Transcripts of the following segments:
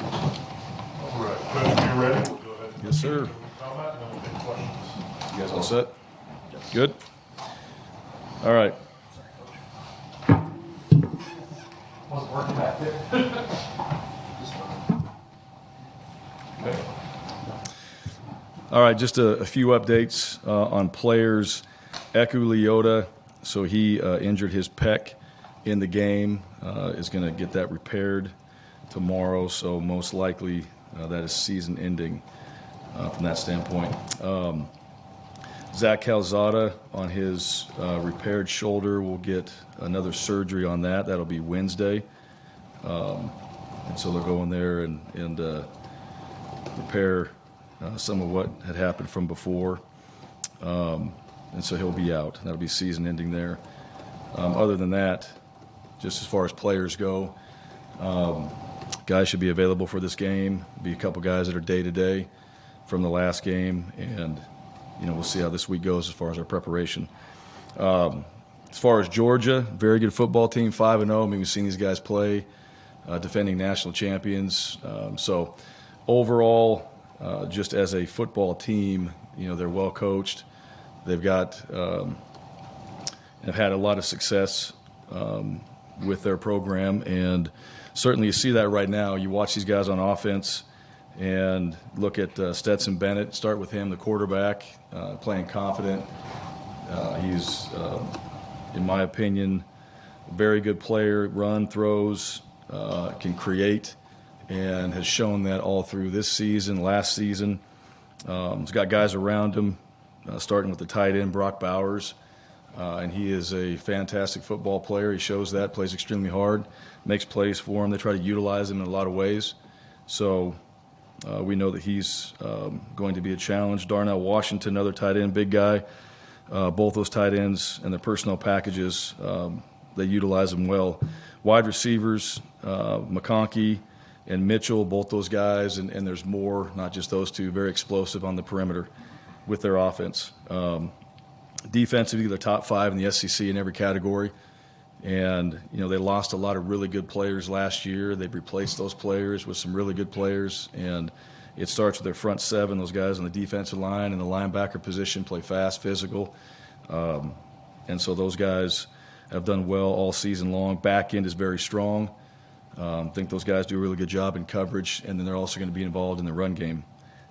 All right, Coach, you ready? We'll go ahead and Yes, sir. comment, and then we'll take questions. You guys all set? Good? All right. Wasn't working back there. Okay. All right, just a few updates on players. Eku Leota, so he injured his pec in the game, is going to get that repaired tomorrow, so most likely that is season ending from that standpoint. Zach Calzada on his repaired shoulder will get another surgery on that. That'll be Wednesday. And so they'll go in there and repair some of what had happened from before. And so he'll be out. That'll be season ending there. Other than that, just as far as players go, guys should be available for this game. Be a couple guys that are day-to-day from the last game, and we'll see how this week goes as far as our preparation. As far as Georgia, very good football team, 5-0. I mean, we've seen these guys play, defending national champions. So overall, just as a football team, they're well coached. They've got have had a lot of success with their program, and certainly you see that right now. You watch these guys on offense and look at Stetson Bennett. Start with him, the quarterback, playing confident. He's, in my opinion, a very good player. Run, throws, can create, and has shown that all through this season, last season. He's got guys around him, starting with the tight end, Brock Bowers. And he is a fantastic football player. He shows that, plays extremely hard, makes plays for him. They try to utilize him in a lot of ways. So we know that he's going to be a challenge. Darnell Washington, another tight end, big guy. Both those tight ends and their personnel packages, they utilize them well. Wide receivers, McConkey and Mitchell, both those guys, and there's more, not just those two, very explosive on the perimeter with their offense. Defensively, they're top 5 in the SEC in every category. And, they lost a lot of really good players last year. They've replaced those players with some really good players. And it starts with their front 7, those guys on the defensive line and the linebacker position play fast, physical. And so those guys have done well all season long. Back end is very strong. I think those guys do a really good job in coverage. And then they're also going to be involved in the run game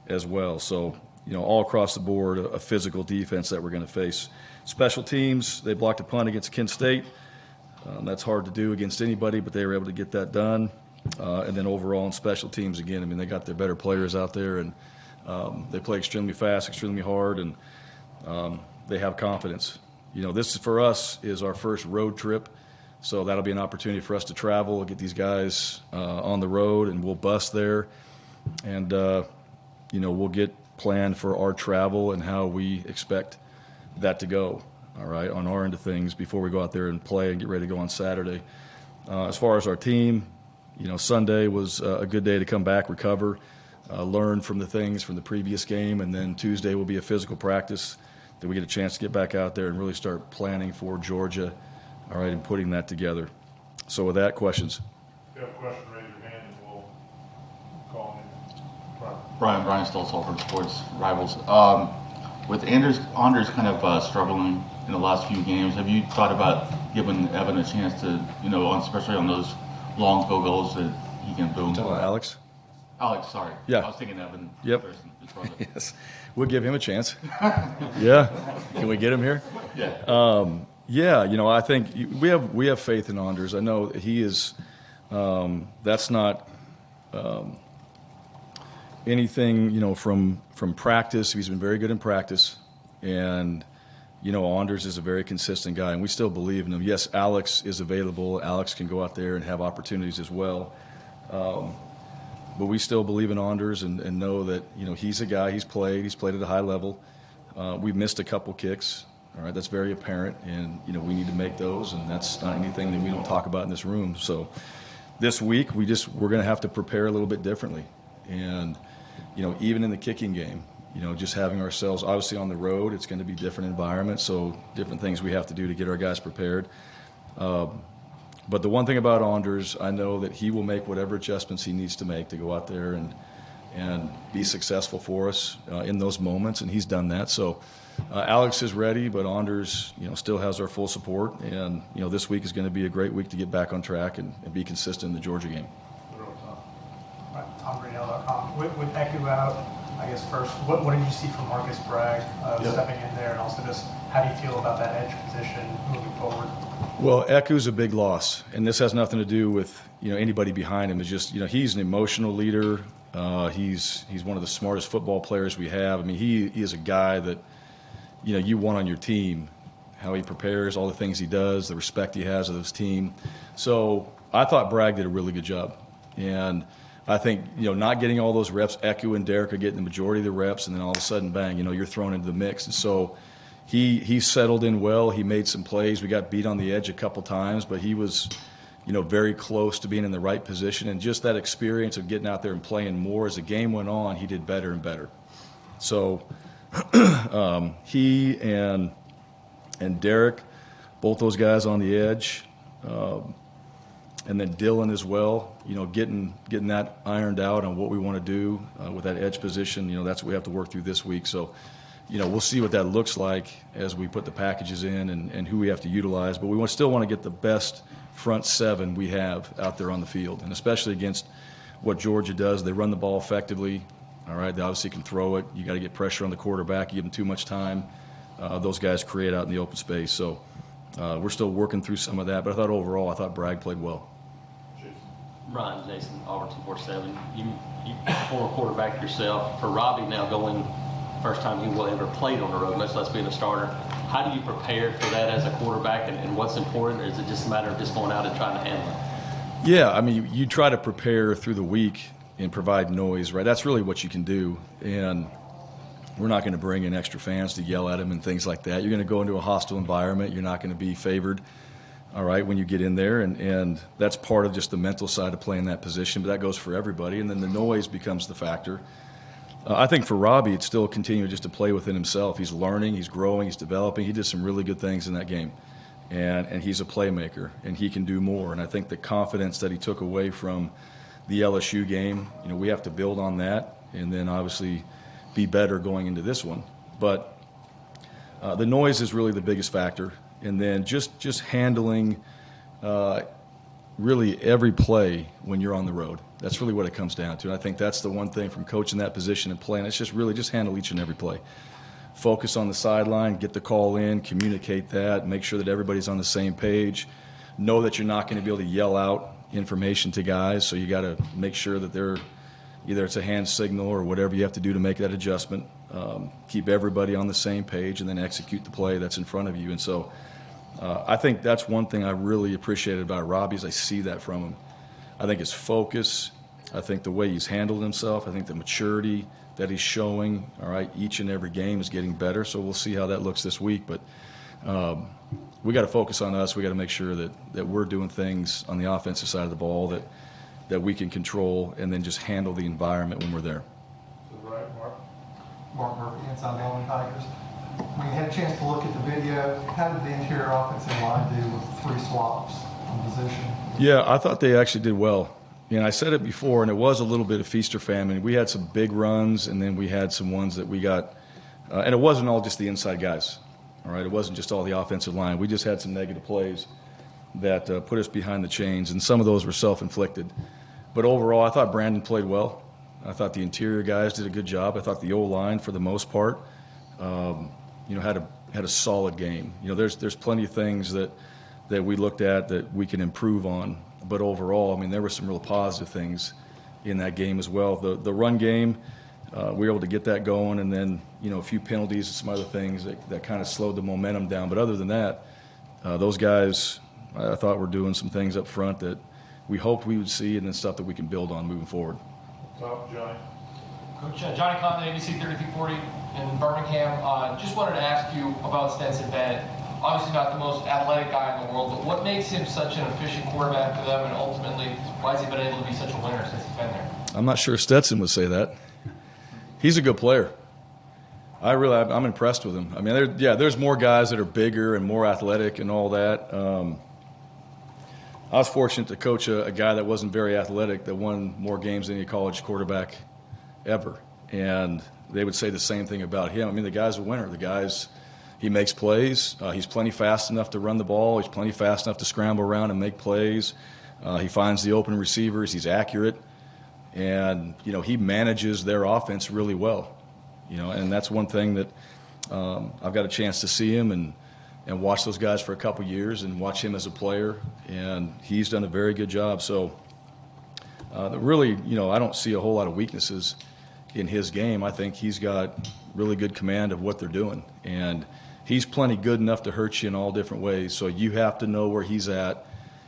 as well. So, all across the board, a physical defense that we're going to face. Special teams, they blocked a punt against Kent State. That's hard to do against anybody, but they were able to get that done. And then overall in special teams, again, they got their better players out there, and they play extremely fast, extremely hard, and they have confidence. This for us is our first road trip, so that'll be an opportunity for us to travel, get these guys on the road, and we'll bus there. And, we'll get plan for our travel and how we expect that to go, all right, on our end of things before we go out there and play and get ready to go on Saturday. As far as our team, Sunday was a good day to come back, recover, learn from the things from the previous game, and then Tuesday will be a physical practice that we get a chance to get back out there and really start planning for Georgia, all right, and putting that together. So with that, questions? If you have a question, raise your hand and we'll call him. Brian Stoltz, Auburn Sports Rivals. With Anders kind of struggling in the last few games, have you thought about giving Evan a chance to, especially on those long field goals that he can boom? Talking about Alex? Alex, sorry. Yeah. I was thinking Evan. Yep. His brother. Yes. We'll give him a chance. Yeah. Can we get him here? Yeah. Yeah, I think we have faith in Anders. I know he is that's not anything, from practice. He's been very good in practice, and Anders is a very consistent guy, and we still believe in him. Yes, Alex is available. Alex can go out there and have opportunities as well, but we still believe in Anders and know that he's a guy. He's played at a high level. We've missed a couple kicks. All right, that's very apparent, and we need to make those, and that's not anything that we don't talk about in this room. So this week we're going to have to prepare a little bit differently, and even in the kicking game, just having ourselves obviously on the road, it's going to be different environment, so different things we have to do to get our guys prepared. But the one thing about Anders, I know that he will make whatever adjustments he needs to make to go out there and be successful for us in those moments, and he's done that. So Alex is ready, but Anders, still has our full support, and this week is going to be a great week to get back on track and be consistent in the Georgia game. TomRaynell.com. With Eku out, I guess first, what did you see from Marcus Bragg stepping in there, and also just how do you feel about that edge position moving forward? Well, Eku's a big loss, and this has nothing to do with anybody behind him. It's just he's an emotional leader. He's one of the smartest football players we have. I mean, he is a guy that you want on your team. How he prepares, all the things he does, the respect he has of his team. So I thought Bragg did a really good job, and I think not getting all those reps, Eku and Derek are getting the majority of the reps, and then all of a sudden, bang, you're thrown into the mix. And so he settled in well. He made some plays. We got beat on the edge a couple times, but he was very close to being in the right position. And just that experience of getting out there and playing more as the game went on, he did better and better. So he and Derek, both those guys on the edge, and then Dylan as well, getting that ironed out on what we want to do with that edge position. That's what we have to work through this week. So, we'll see what that looks like as we put the packages in and who we have to utilize. But we still want to get the best front seven we have out there on the field, and especially against what Georgia does. They run the ball effectively. All right, they obviously can throw it. You got to get pressure on the quarterback. You give them too much time. Those guys create out in the open space. So we're still working through some of that. But I thought Bragg played well. Ryan Jason, Auburn 247. You former quarterback yourself. For Robbie now going first time he will ever played on the road, much less being a starter. How do you prepare for that as a quarterback, and what's important, or is it just a matter of just going out and trying to handle it? Yeah, I mean, you try to prepare through the week and provide noise, right? That's really what you can do. And we're not going to bring in extra fans to yell at him and things like that. You're going to go into a hostile environment. You're not going to be favored, all right, when you get in there. And that's part of just the mental side of playing that position. But that goes for everybody. And then the noise becomes the factor. I think for Robbie, it's still continuing just to play within himself. He's learning, he's growing, he's developing. He did some really good things in that game. And he's a playmaker, and he can do more. And I think the confidence that he took away from the LSU game, we have to build on that and then obviously be better going into this one. But the noise is really the biggest factor. And then just handling really every play when you're on the road. That's really what it comes down to. And I think that's the one thing from coaching that position and playing. It's just really just handle each and every play. Focus on the sideline, get the call in, communicate that, make sure that everybody's on the same page. Know that you're not going to be able to yell out information to guys, so you got to make sure that they're either it's a hand signal or whatever you have to do to make that adjustment. Keep everybody on the same page and then execute the play that's in front of you. And so I think that's one thing I really appreciated about Robbie is I see that from him. I think his focus, I think the way he's handled himself, I think the maturity that he's showing, all right, each and every game is getting better. So we'll see how that looks this week. But we got to focus on us. We got to make sure that we're doing things on the offensive side of the ball that we can control and then just handle the environment when we're there. Right, Mark? Mark Murphy, Inside Auburn Tigers. When you had a chance to look at the video, how did the interior offensive line do with 3 swaps on position? Yeah, I thought they actually did well. I said it before, and it was a little bit of feast or famine. We had some big runs, and then we had some ones that we got, and it wasn't all just the inside guys, all right? It wasn't just all the offensive line. We just had some negative plays that put us behind the chains, and some of those were self-inflicted. But overall, I thought Brandon played well. I thought the interior guys did a good job. I thought the O-line, for the most part, had a solid game. There's plenty of things that we looked at that we can improve on. But overall, there were some real positive things in that game as well. The run game, we were able to get that going, and then a few penalties and some other things that kind of slowed the momentum down. But other than that, those guys, I thought were doing some things up front that we hoped we would see, and then stuff that we can build on moving forward. Top, Johnny. Coach Johnny Cotton, ABC 3340 in Birmingham. Just wanted to ask you about Stetson Bennett. Obviously not the most athletic guy in the world, but what makes him such an efficient quarterback for them, and ultimately, why has he been able to be such a winner since he's been there? I'm not sure Stetson would say that. He's a good player. I'm impressed with him. There's more guys that are bigger and more athletic and all that. I was fortunate to coach a guy that wasn't very athletic that won more games than any college quarterback ever. And they would say the same thing about him. I mean, the guy's a winner. He makes plays. He's plenty fast enough to run the ball. He's plenty fast enough to scramble around and make plays. He finds the open receivers. He's accurate. And, he manages their offense really well. And that's one thing that I've got a chance to see him and watch those guys for a couple years and watch him as a player. And he's done a very good job. So really, I don't see a whole lot of weaknesses in his game. I think he's got really good command of what they're doing. And he's plenty good enough to hurt you in all different ways. So you have to know where he's at.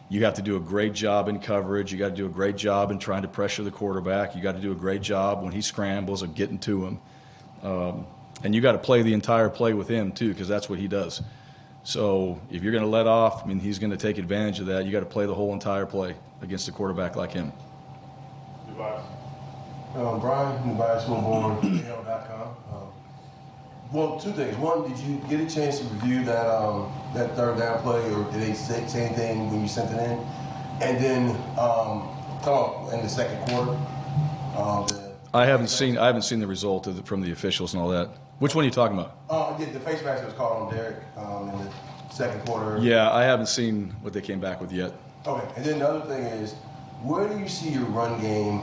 You have to do a great job in coverage. You got to do a great job in trying to pressure the quarterback. You got to do a great job when he scrambles of getting to him. And you got to play the entire play with him too, because that's what he does. So if you're going to let off, he's going to take advantage of that. You got to play the whole entire play against a quarterback like him. Advice. Bryan, from AL.com. Well, two things. One, did you get a chance to review that third down play, or did they say anything when you sent it in? And then, in the second quarter, I haven't seen the result from the officials and all that. Which one are you talking about? The face mask that was called on Derek in the second quarter. Yeah, I haven't seen what they came back with yet. Okay, and then the other thing is, where do you see your run game?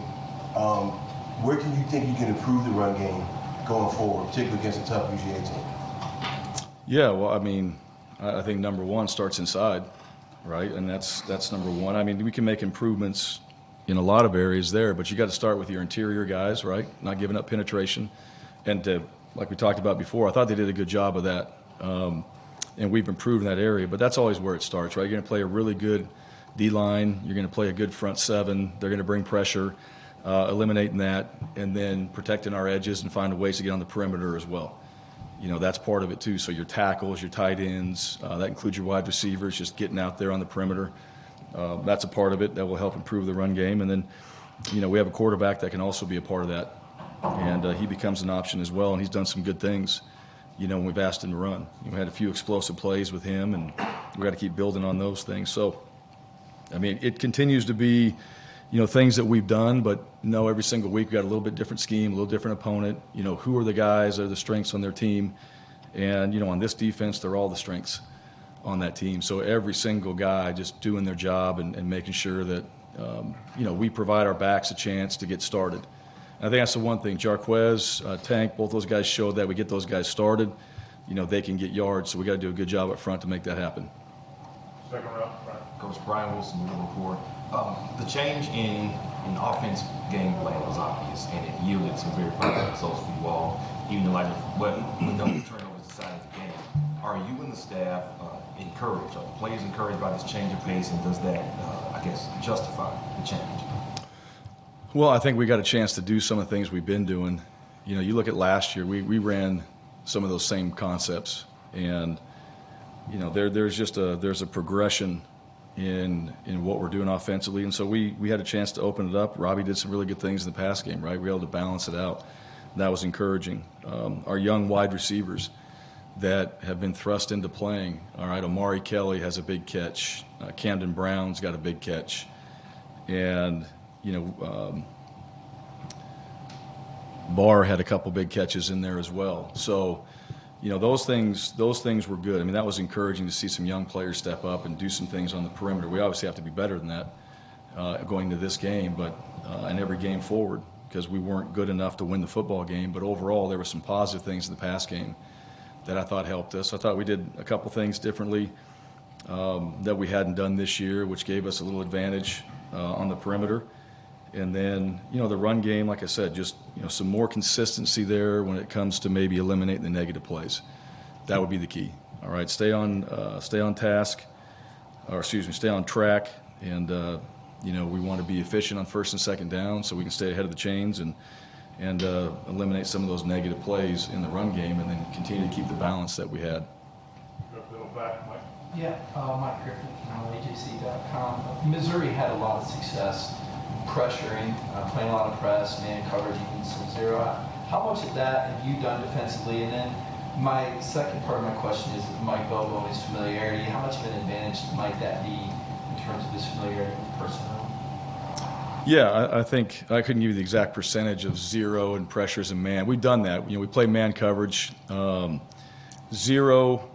Where can you think you can improve the run game going forward, particularly against a tough UGA team? Yeah, well, I think number one starts inside, right? And that's number one. We can make improvements in a lot of areas there, but you got to start with your interior guys, right? Not giving up penetration. And like we talked about before, I thought they did a good job of that. And we've improved in that area, but that's always where it starts, right? You're going to play a really good D-line. You're going to play a good front seven. They're going to bring pressure, eliminating that, and then protecting our edges and finding ways to get on the perimeter as well. That's part of it too. So your tackles, your tight ends, that includes your wide receivers, just getting out there on the perimeter. That's a part of it that will help improve the run game. And then, we have a quarterback that can also be a part of that. And he becomes an option as well, and he's done some good things, when we've asked him to run. We had a few explosive plays with him, and we've got to keep building on those things. So, it continues to be, things that we've done, but every single week we've got a little bit different scheme, a little different opponent. Who are the guys that are the strengths on their team? And, on this defense, they're all the strengths on that team. So every single guy just doing their job and making sure that, we provide our backs a chance to get started. And I think that's the one thing. Jarquez, Tank, both those guys showed that. We get those guys started, they can get yards. So we got to do a good job up front to make that happen. Second round, Bryan. Coach Brian Wilson, Middle Report. The change in offense game plan was obvious, and it yielded some very positive results for you all, even in light of what no turnovers decided the game. Are you and the staff encouraged? Are the players encouraged by this change of pace, and does that, justify the change? Well, I think we got a chance to do some of the things we've been doing. You look at last year, we ran some of those same concepts, and there's a progression in what we're doing offensively, and so we had a chance to open it up. Robbie did some really good things in the pass game, right? We were able to balance it out. That was encouraging. Our young wide receivers that have been thrust into playing. All right, Amari Kelly has a big catch. Camden Brown's got a big catch, and Barr had a couple big catches in there as well. So, those things were good. That was encouraging to see some young players step up and do some things on the perimeter. We obviously have to be better than that going to this game, but and every game forward, because we weren't good enough to win the football game. But overall, there were some positive things in the pass game that I thought helped us. I thought we did a couple things differently that we hadn't done this year, which gave us a little advantage on the perimeter. And then, the run game, like I said, just, some more consistency there when it comes to maybe eliminating the negative plays. That would be the key. All right, stay on task, stay on track. And, we want to be efficient on first and second down so we can stay ahead of the chains and eliminate some of those negative plays in the run game and then continue to keep the balance that we had. Go a little back, Mike. Yeah, Mike Griffin from AJC.com. Missouri had a lot of success pressuring, playing a lot of press, man coverage, even some zero. How much of that have you done defensively? And then my second part of my question is Mike Bobo and his familiarity. How much of an advantage might that be in terms of his familiarity with personnel? Yeah, I think I couldn't give you the exact percentage of zero and pressures and man. We've done that. We play man coverage. Zero,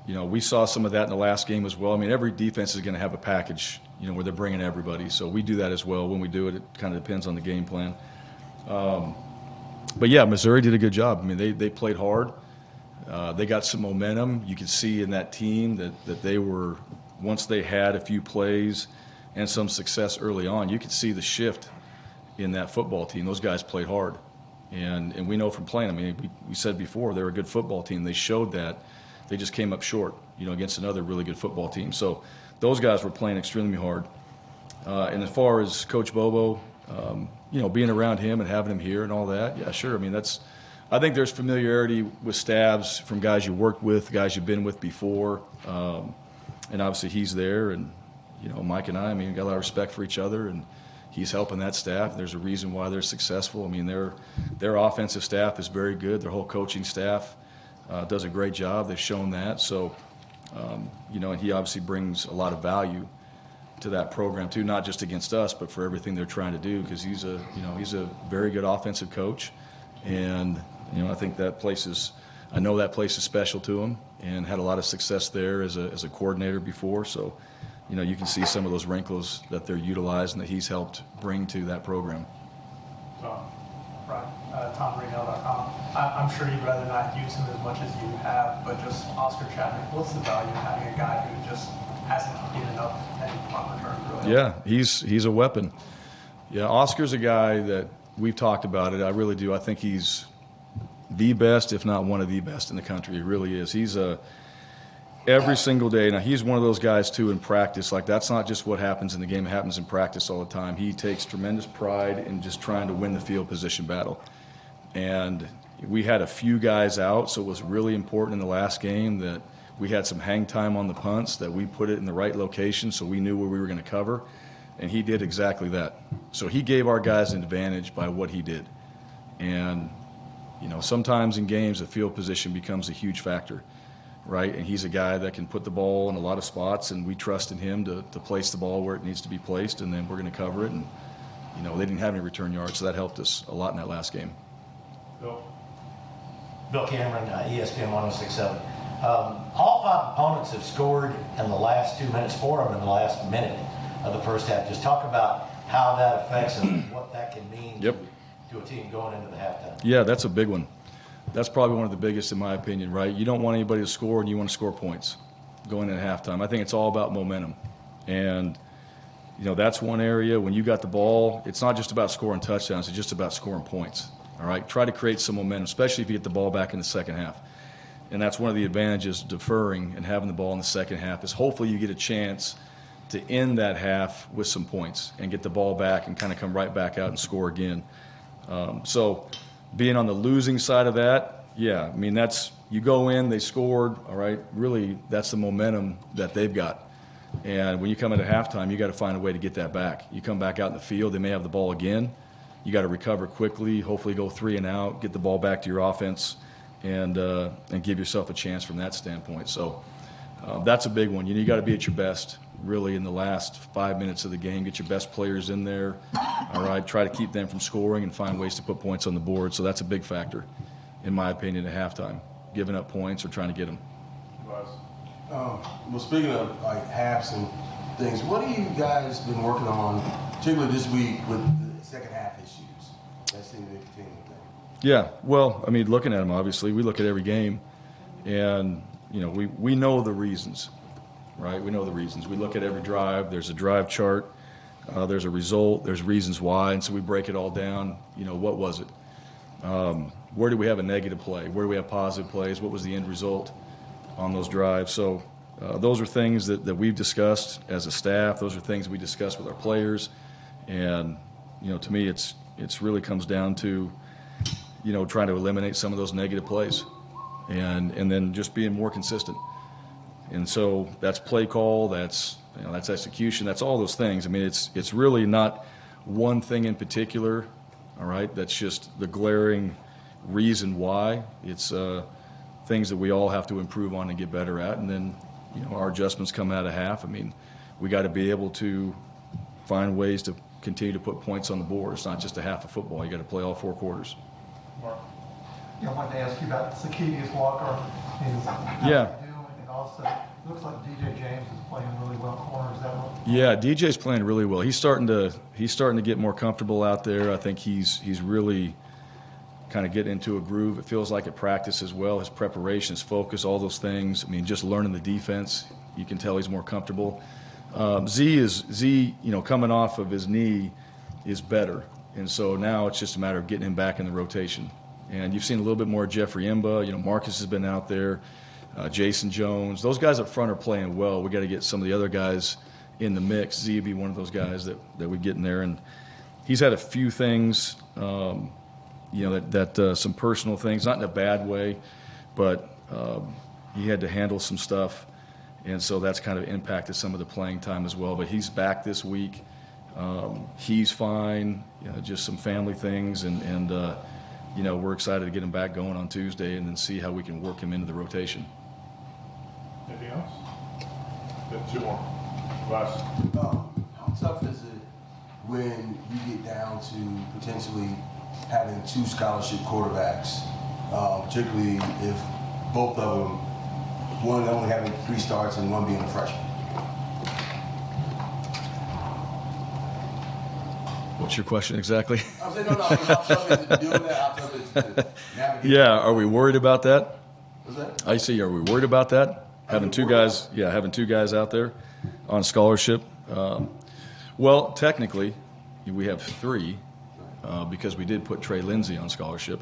we saw some of that in the last game as well. I mean, every defense is going to have a package, where they're bringing everybody. So we do that as well. When we do it, it kind of depends on the game plan. But yeah, Missouri did a good job. I mean, they played hard. They got some momentum. You could see in that team that they were, once they had a few plays and some success early on, you could see the shift in that football team. Those guys played hard. And we know from playing, I mean, we said before, they're a good football team. They showed that. They just came up short, against another really good football team. So those guys were playing extremely hard. And as far as Coach Bobo, being around him and having him here and all that, yeah, sure. I mean, I think there's familiarity with staffs from guys you worked with, guys you've been with before. And obviously he's there. And, Mike and I got a lot of respect for each other. And he's helping that staff. There's a reason why they're successful. I mean, their offensive staff is very good. Their whole coaching staff does a great job. They've shown that. So, and he obviously brings a lot of value to that program too, not just against us, but for everything they're trying to do, because he's a very good offensive coach. And, I think I know that place is special to him and had a lot of success there as a coordinator before. So, you can see some of those wrinkles that they're utilizing that he's helped bring to that program. Right, TomRaynell.com. I'm sure you'd rather not use him as much as you have, but just Oscar Chapman, what's the value of having a guy who just hasn't competed enough and on return really? Yeah, he's a weapon. Yeah, Oscar's a guy that we've talked about it. I really do. I think he's the best, if not one of the best in the country. He really is. He's every single day. Now, he's one of those guys, too, in practice. Like, that's not just what happens in the game. It happens in practice all the time. He takes tremendous pride in just trying to win the field position battle. And we had a few guys out, so it was really important in the last game that we had some hang time on the punts, that we put it in the right location so we knew where we were going to cover. And he did exactly that. So he gave our guys an advantage by what he did. And, sometimes in games, the field position becomes a huge factor. Right, and he's a guy that can put the ball in a lot of spots, and we trust in him to place the ball where it needs to be placed, and then we're going to cover it. And, they didn't have any return yards, so that helped us a lot in that last game. Bill Cameron, ESPN 106.7. All five opponents have scored in the last 2 minutes for them in the last minute of the first half. Just talk about how that affects them and what that can mean to a team going into the halftime. Yeah, that's a big one. That's probably one of the biggest in my opinion, right? You don't want anybody to score, and you want to score points going into halftime. I think it's all about momentum. And, that's one area. When you got the ball, it's not just about scoring touchdowns. It's just about scoring points, all right? Try to create some momentum, especially if you get the ball back in the second half. And that's one of the advantages of deferring and having the ball in the second half is hopefully you get a chance to end that half with some points and get the ball back and kind of come right back out and score again. So being on the losing side of that, yeah, that's you go in, they scored, all right, really that's the momentum that they've got. And when you come into halftime, you got to find a way to get that back. You come back out in the field, they may have the ball again. You got to recover quickly, hopefully go 3 and out, get the ball back to your offense, and give yourself a chance from that standpoint. So that's a big one. You got to be at your best, really, in the last 5 minutes of the game. Get your best players in there, all right? Try to keep them from scoring and find ways to put points on the board. So that's a big factor, in my opinion, at halftime, giving up points or trying to get them. Well, speaking of halves and things, what have you guys been working on, particularly this week, with the second half issues that seem to be a continuing thing? Yeah, well, looking at them, obviously, we look at every game, and we know the reasons. Right, we know the reasons. We look at every drive. There's a drive chart. There's a result. There's reasons why, and so we break it all down. What was it? Where do we have a negative play? Where do we have positive plays? What was the end result on those drives? So those are things that we've discussed as a staff. Those are things we discuss with our players, and to me, it's really comes down to trying to eliminate some of those negative plays, and then just being more consistent. And so that's play call, that's execution, that's all those things. It's really not one thing in particular, all right? That's just the glaring reason why. It's things that we all have to improve on and get better at. And then, our adjustments come out of half. We we got to be able to find ways to continue to put points on the board. It's not just a half of football. You got to play all 4 quarters. Mark? I wanted to ask you about Zacchaeus Walker. Yeah. And also, it looks like DJ James is playing really well corner. Is that what? Yeah, DJ's playing really well. He's starting to get more comfortable out there. I think he's really kind of getting into a groove. It feels like at practice as well. His preparation, his focus, all those things. I mean, just learning the defense, you can tell he's more comfortable. Z, coming off of his knee is better. And so now it's just a matter of getting him back in the rotation. And you've seen a little bit more of Jeffrey Imba. Marcus has been out there. Jason Jones. Those guys up front are playing well. We got to get some of the other guys in the mix. Z would be one of those guys that we get in there. And he's had a few things, some personal things, not in a bad way, but he had to handle some stuff. And so that's kind of impacted some of the playing time as well. But he's back this week. He's fine, just some family things. And we're excited to get him back going on Tuesday and then see how we can work him into the rotation. Anything else? Got 2 more. Last. How tough is it when you get down to potentially having 2 scholarship quarterbacks, particularly if both of them, one only having 3 starts and one being a freshman? What's your question exactly? I'm saying, how tough is it doing that? How tough is it to navigate? Yeah, are we worried about that? What's that? I see. Are we worried about that? Having 2 guys, having 2 guys out there on scholarship. Well, technically, we have 3 because we did put Trey Lindsey on scholarship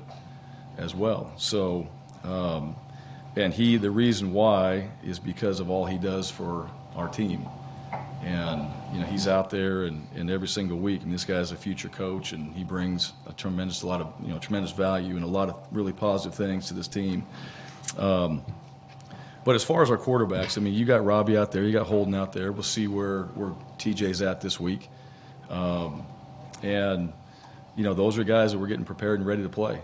as well. So, and the reason why is because of all he does for our team. And, he's out there and every single week. And this guy's a future coach, and he brings a tremendous value and a lot of really positive things to this team. But as far as our quarterbacks, you got Robbie out there, you got Holden out there. We'll see where TJ's at this week. And those are guys that we're getting prepared and ready to play.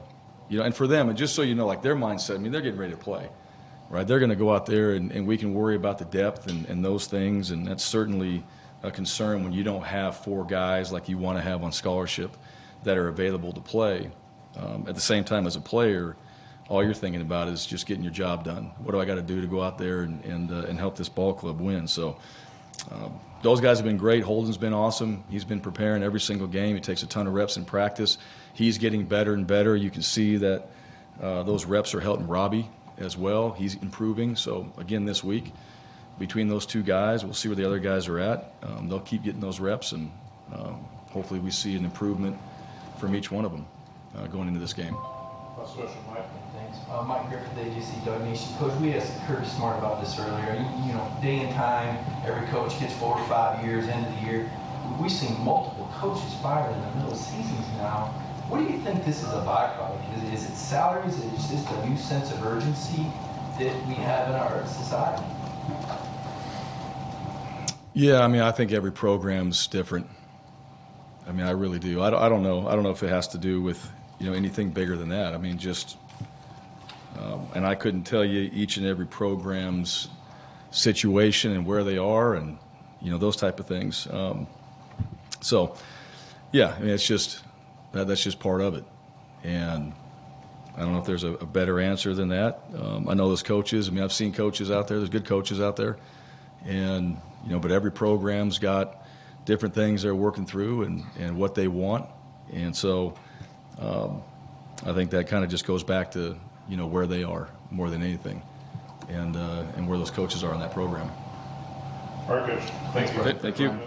And for them, and just so you know, like their mindset, they're getting ready to play. Right, they're going to go out there, and we can worry about the depth and those things, and that's certainly a concern when you don't have 4 guys like you want to have on scholarship that are available to play. At the same time, as a player, all you're thinking about is just getting your job done. What do I got to do to go out there and help this ball club win? So those guys have been great. Holden's been awesome. He's been preparing every single game. He takes a ton of reps in practice. He's getting better and better. You can see that those reps are helping Robbie as well. He's improving. So again, this week, between those 2 guys, we'll see where the other guys are at. They'll keep getting those reps, and hopefully we see an improvement from each one of them going into this game. Last question, Mike. Thanks. Mike Griffith, AJC Dog Nation. Coach, we asked Curtis Smart about this earlier. Day and time, every coach gets 4 or 5 years, end of the year. We've seen multiple coaches fired in the middle of seasons now. What do you think this is a byproduct? Is it salaries? Is it just a new sense of urgency that we have in our society? Yeah, I think every program's different. I really do. I don't know. I don't know if it has to do with anything bigger than that. And I couldn't tell you each and every program's situation and where they are, and those type of things. So, yeah, it's just. That's just part of it, and I don't know if there's a better answer than that. I know those coaches. I've seen coaches out there. There's good coaches out there, and but every program's got different things they're working through and what they want, and so I think that kind of just goes back to where they are more than anything, and where those coaches are in that program. All right, Coach. Thanks, Thank you.